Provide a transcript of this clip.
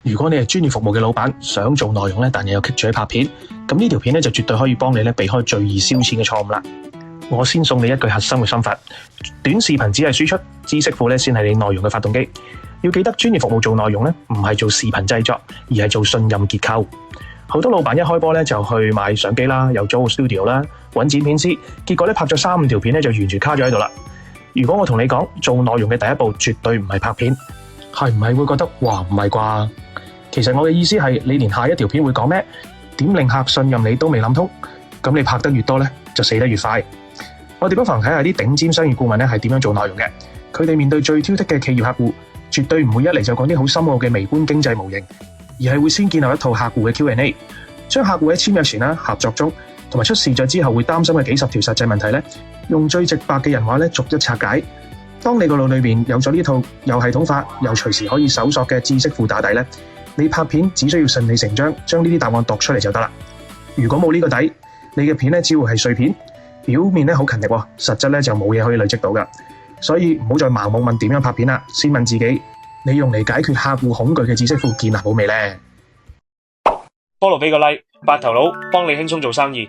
如果你係專業服務嘅老闆，想做內容咧，但又棘住喺拍片，咁呢條片咧就絕對可以幫你咧避開最易燒錢嘅錯誤啦。我先送你一句核心嘅心法：短視頻只係輸出，知識庫咧先係你內容嘅發動機。要記得專業服務做內容咧，唔係做視頻製作，而係做信任結構。好多老闆一開波咧就去買相機啦，又租個 studio 啦，揾剪片師，結果咧拍咗3-5條片咧就完全卡咗喺度啦。如果我同你講做內容嘅第一步絕對唔係拍片，係唔係會覺得哇唔係啩？其實我嘅意思係你連下一條片會講咩，點令客信任你都未諗通，咁你拍得越多咧就死得越快。我哋不妨睇下啲頂尖商業顧問咧係點樣做內容嘅。佢哋面對最挑剔嘅企業客戶，絕對唔會一嚟就講啲好深奧嘅微觀經濟模型，而係會先建立一套客戶嘅 Q&A， 將客戶喺簽約前啦、合作中同埋出事咗之後會擔心嘅幾十條實際問題咧，用最直白嘅人話咧逐一拆解。當你個腦裏面有咗呢套又系統化又隨時可以搜索嘅知識庫打底咧，你拍片只需要順理成章將呢啲答案讀出嚟就得啦。如果冇呢個底，你嘅片咧只會係碎片，表面咧好勤力，實質咧就冇嘢可以累積到噶。所以唔好再盲目問點樣拍片啦，先問自己，你用嚟解決客戶恐懼嘅知識庫建立好未呢？ Follow 俾個 like， 白頭佬幫你輕鬆做生意。